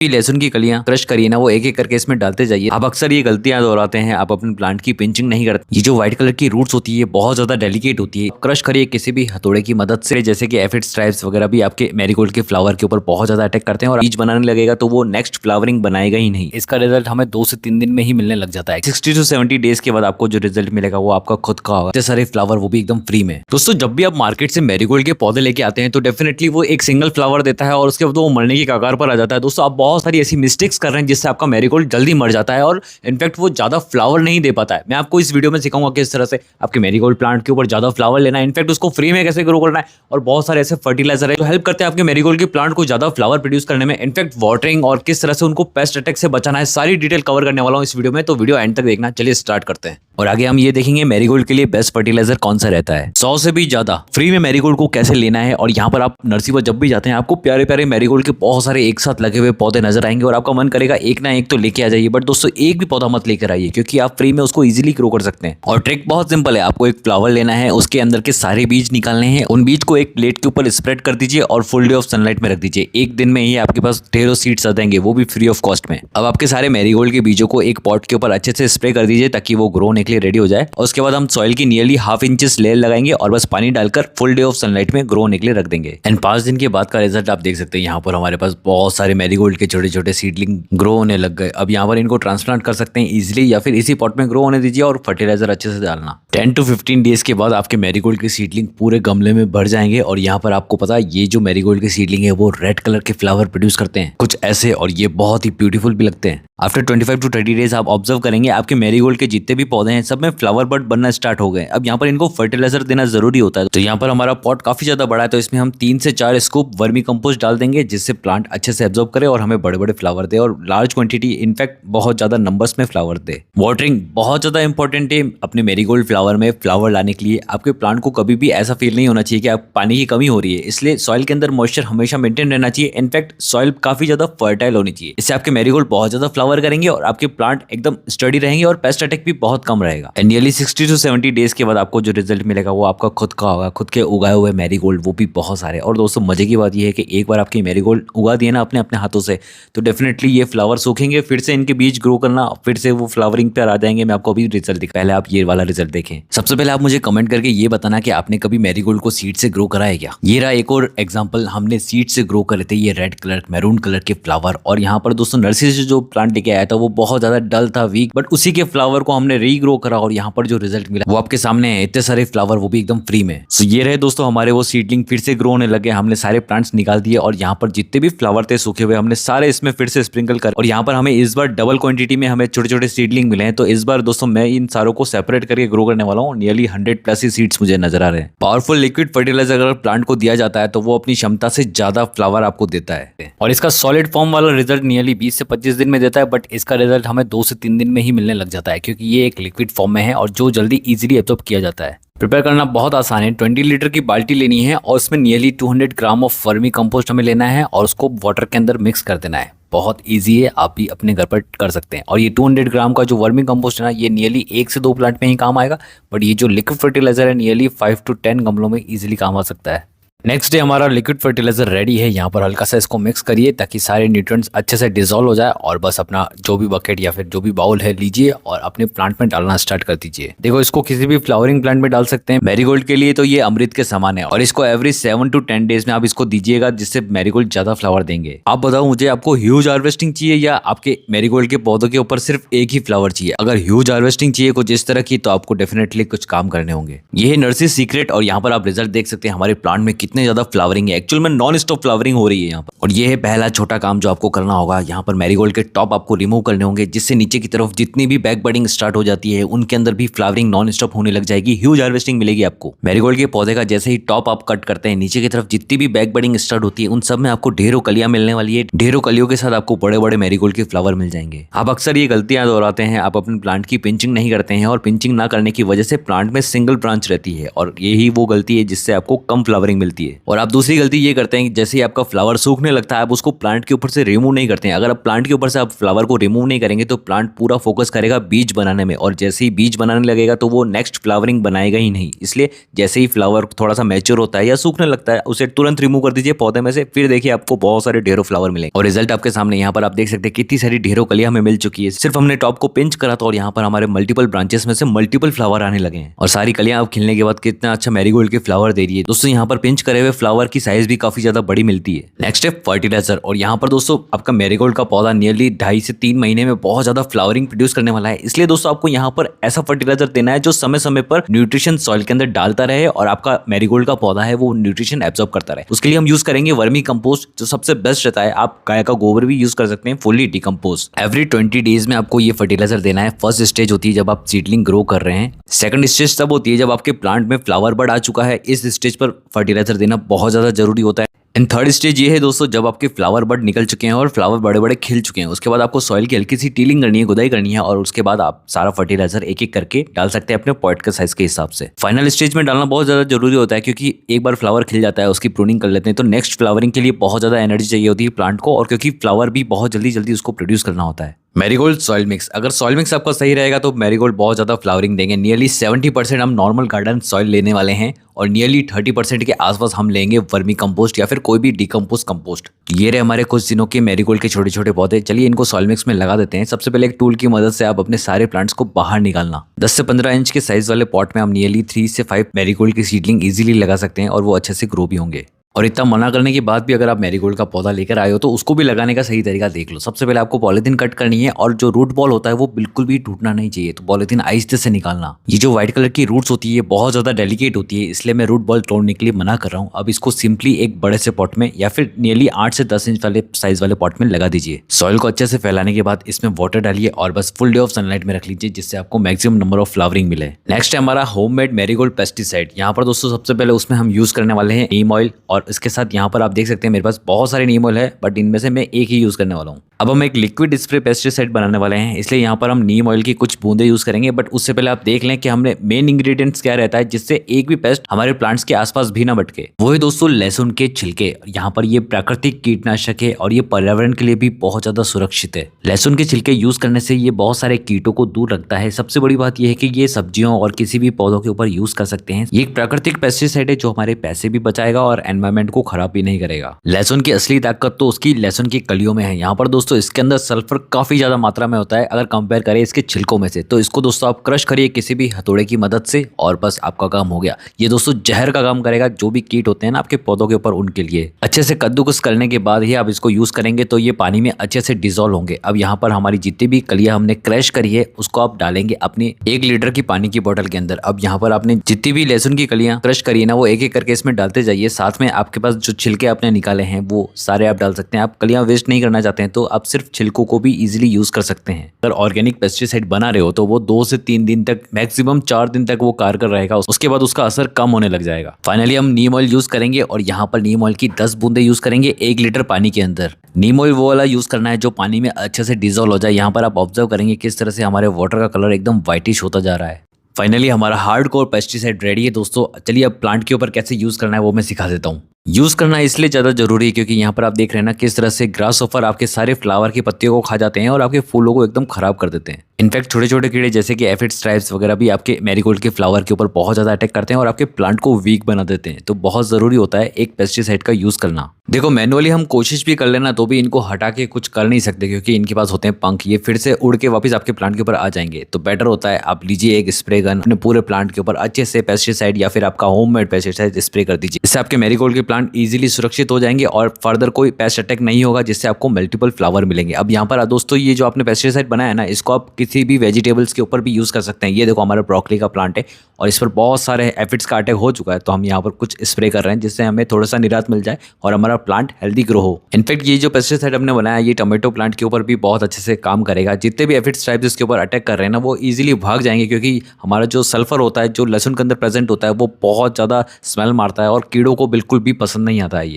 लहसुन की कलियां क्रश करिए ना, वो एक एक करके इसमें डालते जाइए। आप अक्सर ये गलतियां दोहराते हैं, आप अपने प्लांट की पिंचिंग नहीं करते। ये जो व्हाइट कलर की रूट्स होती है बहुत ज्यादा डेलिकेट होती है। क्रश करिए किसी भी हथौड़े की मदद से, जैसे कि एफिड स्ट्राइप्स वगैरह भी आपके मैरीगोल्ड के फ्लावर के ऊपर बहुत ज्यादा अटैक करते हैं और बीज बनाने लगेगा तो वो नेक्स्ट फ्लावरिंग बनाएगा ही नहीं। इसका रिजल्ट हमें 2 से 3 दिन में ही मिलने लग जाता है। 60 से 70 डेज के बाद आपको जो रिजल्ट मिलेगा वो आपका खुद का होगा। सारे फ्लावर वो भी एकदम फ्री में। दोस्तों जब भी आप मार्केट से मैरीगोल्ड के पौधे लेके आते हैं तो डेफिनेटली वो एक सिंगल फ्लावर देता है और उसके बाद वो मरने की कगार पर आ जाता है। दोस्तों आप बहुत सारी ऐसी मिस्टेक्स कर रहे हैं जिससे आपका मैरीगोल्ड जल्दी मर जाता है और इनफैक्ट वो ज्यादा फ्लावर नहीं दे पाता है। मैं आपको इस वीडियो में सिखाऊंगा किस तरह से आपके मैरीगोल्ड प्लांट के ऊपर ज्यादा फ्लावर लेना है, इनफैक्ट उसको फ्री में कैसे ग्रो करना है। और बहुत सारे ऐसे फर्टिलाइजर है जो हेल्प करते हैं आपके मैरीगोल्ड के प्लांट को ज्यादा फ्लावर प्रोड्यूस करने में, इनफैक्ट वाटरिंग और किस तरह से उनको पेस्ट अटैक से बचाना है, सारी डिटेल कवर करने वाला हूं इस वीडियो में। तो वीडियो एंड तक देखना। चलिए स्टार्ट करते हैं। और आगे हम ये देखेंगे मैरीगोल्ड के लिए बेस्ट फर्टिलाइजर कौन सा रहता है, 100 से भी ज्यादा फ्री में मैरीगोल्ड को कैसे लेना है। और यहाँ पर आप नर्सरी पर जब भी जाते हैं आपको प्यारे प्यारे मैरीगोल्ड के बहुत सारे एक साथ लगे हुए पौधे नजर आएंगे और आपका मन करेगा एक ना एक तो लेके आ जाइए। बट दोस्तों एक भी पौधा मत लेकर आइए क्योंकि आप फ्री में उसको इजीली ग्रो कर सकते हैं। और ट्रिक बहुत सिंपल है, आपको एक फ्लावर लेना है, उसके अंदर के सारे बीज निकालने हैं, उन बीज को एक प्लेट के ऊपर स्प्रेड कर दीजिए और फुल डे ऑफ सनलाइट में रख दीजिए। एक दिन में ही आपके पास ढेरों सीड्स आ जाएंगे, वो भी फ्री ऑफ कॉस्ट में। अब आपके सारे मैरीगोल्ड के बीजों को एक पॉट के ऊपर अच्छे से स्प्रे कर दीजिए ताकि वो ग्रो होने के लिए रेडी हो जाए। और उसके बाद हम सॉइल की नियरली ½ इंचेस लेयर लगाएंगे और बस पानी डालकर फुल डे ऑफ सनलाइट में ग्रो होने के लिए रख देंगे। एंड 5 दिन के बाद का रिजल्ट आप देख सकते हैं। यहाँ पर हमारे पास बहुत सारे मैरीगोल्ड के छोटे छोटे सीडलिंग ग्रो होने लग गए। अब यहाँ पर इनको ट्रांसप्लांट कर सकते हैं इजीली या फिर इसी पॉट में ग्रो होने दीजिए और फर्टिलाइजर अच्छे से डालना। 10 to 15 डेज के बाद आपके मैरीगोल्ड के सीडलिंग पूरे गमले में भर जाएंगे। और यहाँ पर आपको पता है ये जो मैरीगोल्ड के सीडलिंग है वो रेड कलर के फ्लावर प्रोड्यूस करते हैं कुछ ऐसे, और ये बहुत ही ब्यूटीफुल भी लगते हैं। आफ्टर 25 to 30 डेज आप ऑब्जर्व करेंगे आपके मैरीगोल्ड के जितने भी पौधे हैं सब में फ्लावर बड बनना स्टार्ट हो गए। अब यहाँ पर इनको फर्टिलाइजर देना जरूरी होता है। तो यहाँ पर हमारा पॉट काफी ज्यादा बड़ा है तो इसमें हम 3 से 4 स्कूप वर्मी कंपोस्ट डाल देंगे जिससे प्लांट अच्छे से एब्जॉर्ब करे और हमें बड़े बड़े फ्लावर दे और लार्ज क्वांटिटी, इनफैक्ट बहुत ज्यादा नंबर्स में फ्लावर दे। वाटरिंग बहुत ज्यादा इंपॉर्टेंट है अपने मैरीगोल्ड फ्लावर में फ्लावर लाने के लिए। आपके प्लांट को कभी भी ऐसा फील नहीं होना चाहिए कि आप पानी की कमी हो रही है, इसलिए सॉइल के अंदर मॉइस्चर हमेशा मेंटेन रहना चाहिए। इनफैक्ट सॉइल काफी ज्यादा फर्टाइल होनी चाहिए, इससे आपके मैरीगोल्ड बहुत ज्यादा फ्लावर करेंगे और आपके प्लांट एकदम स्टडी रहेंगे और पेस्ट अटैक भी बहुत कम रहेगा। एंड नियरली 60 to 70 डेज के बाद आपको जो रिजल्ट मिलेगा वो आपका खुद का होगा, खुद के उगाए हुए मैरीगोल्ड, वो भी बहुत सारे। और दोस्तों मजे की बात ये है कि एक बार आपके मैरीगोल्ड उगा दिए ना अपने अपने हाथों से तो डेफिनेटली ये फ्लावर सूखेंगे, फिर से इनके बीज ग्रो करना, फिर से वो फ्लावरिंग पर आ जाएंगे। मैं आपको अभी रिजल्ट दिखा, पहले आप ये वाला रिजल्ट देखें। सबसे पहले आप मुझे कमेंट करके ये बताना कि आपने कभी मैरीगोल्ड को सीड से ग्रो करा है क्या। ये रहा एक और एग्जांपल, हमने सीड से ग्रो करे थे ये रेड कलर मैरून कलर के फ्लावर। और यहाँ पर दोस्तों नर्सरी से जो प्लांट लेके आया था वो बहुत ज्यादा डल था, वीक, बट उसी के फ्लावर को हमने रीग्रो करा और यहाँ पर जो रिजल्ट मिला वो आपके सामने है। इतने सारे फ्लावर वो भी एकदम फ्री में। सो ये रहे दोस्तों हमारे वो सीडलिंग फिर से ग्रो होने लगे। हमने सारे प्लांट्स निकाल दिए और यहाँ पर जितने भी फ्लावर थे सूखे हुए हमने सारे इसमें फिर से स्प्रिंकल कर। और यहाँ पर हमें इस बार डबल क्वांटिटी में हमें छोटे छोटे सीडलिंग मिले हैं। तो इस बार दोस्तों मैं इन सारों को सेपरेट करके ग्रो करने वाला हूँ। नियरली 100+ ही सीड्स मुझे नजर आ रहे हैं। पावरफुल लिक्विड फर्टिलाइजर अगर प्लांट को दिया जाता है तो वो अपनी क्षमता से ज्यादा फ्लावर आपको देता है और इसका सॉलिड फॉर्म वाला रिजल्ट नियरली 20 से 25 दिन में देता है। बट इसका रिजल्ट हमें 2 से 3 दिन में ही मिलने लग जाता है क्योंकि ये एक लिक्विड फॉर्म में है और जो जल्दी इजीली एब्जॉर्ब किया जाता है। प्रिपेयर करना बहुत आसान है। 20 लीटर की बाल्टी लेनी है और उसमें nearly 200 gram of vermi compost हमें लेना है और उसको वाटर के अंदर मिक्स कर देना है। बहुत इजी है, आप भी अपने घर पर कर सकते हैं। और ये 200 ग्राम का जो वर्मी कंपोस्ट है ना ये नियरली 1 से 2 प्लांट में ही काम आएगा, बट ये जो लिक्विड फर्टिलाइजर है नियरली 5 to 10 गमलों में इजीली काम आ सकता है। नेक्स्ट डे हमारा लिक्विड फर्टिलाइजर रेडी है। यहाँ पर हल्का सा इसको मिक्स करिए ताकि सारे न्यूट्रिएंट्स अच्छे से डिसॉल्व हो जाए और बस अपना जो भी बकेट या फिर जो भी बाउल है लीजिए और अपने प्लांट में डालना स्टार्ट कर दीजिए। देखो इसको किसी भी फ्लावरिंग प्लांट में डाल सकते हैं। मैरीगोल्ड के लिए तो ये अमृत के समान है और इसको एवरी 7 to 10 डेज में आप इसको दीजिएगा जिससे मैरीगोल्ड ज्यादा फ्लावर देंगे। आप बताओ मुझे, आपको ह्यूज हार्वेस्टिंग चाहिए या आपके मैरीगोल्ड के पौधों के ऊपर सिर्फ एक ही फ्लावर चाहिए। अगर ह्यूज हार्वेस्टिंग चाहिए कुछ इस तरह की तो आपको डेफिनेटली कुछ काम करने होंगे। ये है नर्सरी सीक्रेट और यहाँ पर आप रिजल्ट देख सकते हैं हमारे प्लांट में कितने ज्यादा फ्लावरिंग है। एक्चुअल में नॉन स्टॉप फ्लावरिंग हो रही है यहाँ पर। और ये है पहला छोटा काम जो आपको करना होगा। यहाँ पर मैरीगोल्ड के टॉप आपको रिमूव करने होंगे जिससे नीचे की तरफ जितनी भी बैक बडिंग स्टार्ट हो जाती है उनके अंदर भी फ्लावरिंग नॉन स्टॉप होने लग जाएगी। ह्यूज हार्वेस्टिंग मिलेगी आपको। मैरीगोल्ड के पौधे का जैसे ही टॉप आप कट करते हैं नीचे की तरफ जितनी भी बैक बडिंग स्टार्ट होती है उन सब में आपको ढेरों कलियां मिलने वाली है। ढेरों कलियों के साथ आपको बड़े बड़े मैरीगोल्ड के फ्लावर मिल जाएंगे। आप अक्सर ये गलतियां दोहराते हैं, आप अपने प्लांट की पिंचिंग नहीं करते हैं और पिंचिंग ना करने की वजह से प्लांट में सिंगल ब्रांच रहती है और यही वो गलती है जिससे आपको कम फ्लावरिंग मिलती है। मिलती है। और आप दूसरी गलती ये करते हैं कि जैसे ही आपका फ्लावर सूखने लगता है आप उसको प्लांट के ऊपर से रिमूव नहीं करते हैं। अगर आप प्लांट के ऊपर से आप फ्लावर को रिमूव नहीं करेंगे तो प्लांट पूरा फोकस करेगा बीज बनाने में, और जैसे ही बीज बनाने लगेगा तो वो नेक्स्ट फ्लावरिंग बनाएगा ही नहीं। इसलिए जैसे ही फ्लावर थोड़ा सा मैच्योर होता है या सूखने लगता है उसे तुरंत रिमूव कर दीजिए पौधे में से, फिर देखिए आपको बहुत सारे ढेरों फ्लावर मिलेंगे। और रिजल्ट आपके सामने यहाँ पर आप देख सकते हैं कितनी सारी ढेरों कलियां हमें मिल चुकी है। सिर्फ हमने टॉप को पिंच करा था और यहाँ पर हमारे मल्टीपल ब्रांचेस में से मल्टीपल फ्लावर आने लगे हैं, और सारी कलियां अब खिलने के बाद कितना अच्छा मैरीगोल्ड के फ्लावर दे रही है। दोस्तों यहाँ पर पिंच करे हुए फ्लावर की साइज भी काफी ज्यादा बड़ी मिलती है। नेक्स्ट है फर्टिलाइजर, और यहाँ पर दोस्तों आपका मैरीगोल्ड का पौधा नियरली 2.5 से 3 महीने में बहुत ज्यादा फ्लावरिंग प्रोड्यूस करने वाला है। इसलिए दोस्तों आपको यहाँ पर ऐसा फर्टिलाइजर देना है जो समय समय पर न्यूट्रिशन सॉइल के अंदर डालता रहे और आपका मैरीगोल्ड का पौधा है वो न्यूट्रिशन एब्जॉर्ब करता रहे। उसके लिए हम यूज करेंगे वर्मी कंपोस्ट, जो सबसे बेस्ट रहता है। आप गाय का गोबर भी यूज कर सकते हैं फुल्ली डिकम्पोस्ट। एवरी 20 डेज में आपको ये फर्टिलाइजर देना है। फर्स्ट स्टेज होती है जब आप सीडलिंग ग्रो कर रहे हैं। सेकंड स्टेज तब होती है जब आपके प्लांट में फ्लावर बड आ चुका है। इस स्टेज पर फर्टिलाइजर देना बहुत ज्यादा जरूरी होता है। एंड थर्ड स्टेज ये है दोस्तों जब आपके फ्लावर बड निकल चुके हैं और फ्लावर बड़े बड़े खिल चुके हैं। उसके बाद आपको सॉइल की हल्की सी टीलिंग करनी है, गुदाई करनी है, और उसके बाद आप सारा फर्टिलाइजर एक एक करके डाल सकते हैं अपने पॉट के साइज के हिसाब से। फाइनल स्टेज में डालना बहुत ज्यादा जरूरी होता है क्योंकि एक बार फ्लावर खिल जाता है उसकी प्रूनिंग कर लेते हैं तो नेक्स्ट फ्लावरिंग के लिए बहुत ज्यादा एनर्जी चाहिए होती है प्लांट को, और क्योंकि फ्लावर भी बहुत जल्दी जल्दी उसको प्रोड्यूस करना होता है। मैरीगोल्ड सॉइल मिक्स, अगर सॉइल मिक्स आपका सही रहेगा तो मैरीगोल्ड बहुत ज्यादा फ्लावरिंग देंगे। नियरली 70% हम नॉर्मल गार्डन सॉइल लेने वाले हैं और नियरली 30% के आसपास हम लेंगे वर्मी कंपोस्ट या फिर कोई भी डिकम्पोस्ट कंपोस्ट। ये रहे हमारे कुछ दिनों के मैरीगोल्ड के छोटे छोटे पौधे। चलिए इनको सॉइल मिक्स में लगा देते हैं। सबसे पहले एक टूल की मदद से आप अपने सारे प्लांट्स को बाहर निकालना। 10 से 15 इंच के साइज वाले पॉट में हम नियरली 3 से 5 मैरीगोल्ड की सीडलिंग इजीली लगा सकते हैं और वो अच्छे से ग्रो भी होंगे। और इतना मना करने के बाद भी अगर आप मैरीगोल्ड का पौधा लेकर आए हो तो उसको भी लगाने का सही तरीका देख लो। सबसे पहले आपको पॉलीथीन कट करनी है और जो रूट बॉल होता है वो बिल्कुल भी टूटना नहीं चाहिए, तो पॉलीथीन आहिस्ते से निकालना। ये जो व्हाइट कलर की रूट्स होती है बहुत ज्यादा डेलिकेट होती है, इसलिए मैं रूट बॉल तोड़ने के लिए मना कर रहा हूँ। अब इसको सिंपली एक बड़े से पॉट में या फिर नियरली 8 से 10 इंच वाले साइज वाले पॉट में लगा दीजिए। सॉइल को अच्छे से फैलाने के बाद इसमें वाटर डालिए और बस फुल डे ऑफ सनलाइट में रख लीजिए जिससे आपको मैक्सिमम नंबर ऑफ फ्लावरिंग मिले। नेक्स्ट है हमारा होममेड मैरीगोल्ड पेस्टिसाइड। यहाँ पर दोस्तों सबसे पहले उसमें हम यूज करने वाले हैं नीम ऑयल, और इसके साथ यहाँ पर आप देख सकते हैं मेरे पास बहुत सारे नीम ऑयल है बट इनमें से मैं एक ही यूज करने वाला हूँ। अब हम एक लिक्विड स्प्रे पेस्टिसाइड बनाने वाले हैं, इसलिए यहाँ पर हम नीम ऑयल की कुछ बूंदे यूज करेंगे। बट उससे पहले आप देख लें कि हमने मेन इंग्रेडिएंट्स क्या रहता है जिससे एक भी पेस्ट हमारे प्लांट्स के आसपास भी ना भटके। वो है दोस्तों लहसुन के छिलके। यहाँ पर ये प्राकृतिक कीटनाशक है और ये पर्यावरण के लिए भी बहुत ज्यादा सुरक्षित है। लहसुन के छिलके यूज करने से ये बहुत सारे कीटों को दूर रखता है। सबसे बड़ी बात यह है कि ये सब्जियों और किसी भी पौधों के ऊपर यूज कर सकते हैं। ये एक प्राकृतिक पेस्टिसाइड है जो हमारे पैसे भी बचाएगा और एनवायरमेंट को खराब भी नहीं करेगा। लहसुन की असली ताकत तो उसकी लहसुन की कलियों में है। यहाँ पर दोस्तों इसके अंदर सल्फर काफी ज्यादा मात्रा में होता है अगर कंपेयर करें इसके छिलकों में से। तो इसको दोस्तों आप क्रश करिए किसी भी हथौड़े की मदद से और बस आपका काम हो गया। ये दोस्तों जहर का काम करेगा, जो भी कीट होते हैं ना आपके पौधों के ऊपर उनके लिए। अच्छे से कद्दूकस करने के बाद ही आप इसको यूज करेंगे तो ये पानी में अच्छे से डिजोल्व होंगे। अब यहाँ पर हमारी जितनी भी कलियां हमने क्रश करी है उसको आप डालेंगे अपनी 1 लीटर की पानी की बोतल के अंदर। अब यहाँ पर आपने जितनी भी लहसुन की कलियां क्रश करी है ना वो एक एक करके इसमें डालते जाइए। साथ में आपके पास जो छिलके आपने निकाले हैं वो सारे आप डाल सकते हैं। आप कलियां वेस्ट नहीं करना चाहते हैं तो आप सिर्फ छिलकों को भी इजीली यूज कर सकते हैं। अगर ऑर्गेनिक पेस्टिसाइड बना रहे हो तो वो 2 से 3 दिन तक, मैक्सिमम 4 दिन तक वो कारगर रहेगा। उसके बाद उसका असर कम होने लग जाएगा। फाइनली हम नीम ऑयल यूज करेंगे और यहाँ पर नीम ऑयल की 10 बूंदे यूज करेंगे 1 लीटर पानी के अंदर। नीम ऑयल वो वाला यूज करना है जो पानी में अच्छे से डिजोल्व हो जाए। यहाँ पर आप ऑब्जर्व करेंगे किस तरह से हमारे वाटर का कलर एकदम व्हाइटिश होता जा रहा है। फाइनली हमारा हार्डकोर पेस्टिसाइड रेडी है दोस्तों। चलिए अब प्लांट के ऊपर कैसे यूज करना है वो मैं सिखा देता हूँ। यूज करना इसलिए ज्यादा जरूरी है क्योंकि यहाँ पर आप देख रहे हैं ना किस तरह से ग्रास ऑफर आपके सारे फ्लावर की पत्तियों को खा जाते हैं और आपके फूलों को एकदम खराब कर देते हैं। इनफैक्ट छोटे छोटे कीड़े जैसे कि एफिड स्ट्राइप्स वगैरह भी आपके मैरीगोल्ड के फ्लावर के ऊपर बहुत ज्यादा अटैक करते हैं और आपके प्लांट को वीक बना देते हैं। तो बहुत जरूरी होता है एक पेस्टिसाइड का यूज करना। देखो मैनुअली हम कोशिश भी कर लेना तो भी इनको हटा के कुछ कर नहीं सकते क्योंकि इनके पास होते हैं पंख। ये फिर से उड़ के वापस आपके प्लांट के ऊपर आ जाएंगे। तो बेटर होता है आप लीजिए एक स्प्रे गन, अपने पूरे प्लांट के ऊपर अच्छे से पेस्टिसाइड या फिर आपका होममेड पेस्टिसाइड स्प्रे कर दीजिए। इससे आपके मैरीगोल्ड के प्लांट इजीली सुरक्षित हो जाएंगे और फर्दर कोई पेस्ट अटैक नहीं होगा जिससे आपको मल्टीपल फ्लावर मिलेंगे। अब यहाँ पर दोस्तों ये जो आपने पेस्टिसाइड बनाया ना इसको आप किसी भी वेजिटेबल्स के ऊपर भी यूज कर सकते हैं। ये देखो हमारा ब्रोकली का प्लांट है और इस पर बहुत सारे एफिड्स का अटैक हो चुका है तो हम यहाँ पर कुछ स्प्रे कर रहे हैं जिससे हमें थोड़ा सा निरात मिल जाए और हमारा प्लांट हेल्दी ग्रो हो। इनफैक्ट ये जो पेस्टिसाइड हमने बनाया ये टोमेटो प्लांट के ऊपर भी बहुत अच्छे से काम करेगा। जितने भी एफिड स्ट्राइप्स इसके ऊपर अटैक कर रहे हैं ना वो इजीली भाग जाएंगे क्योंकि हमारा जो सल्फर होता है जो लहसुन के अंदर प्रेजेंट होता है वो बहुत ज्यादा स्मेल मारता है और कीड़ों को बिल्कुल भी पसंद नहीं आता है ये।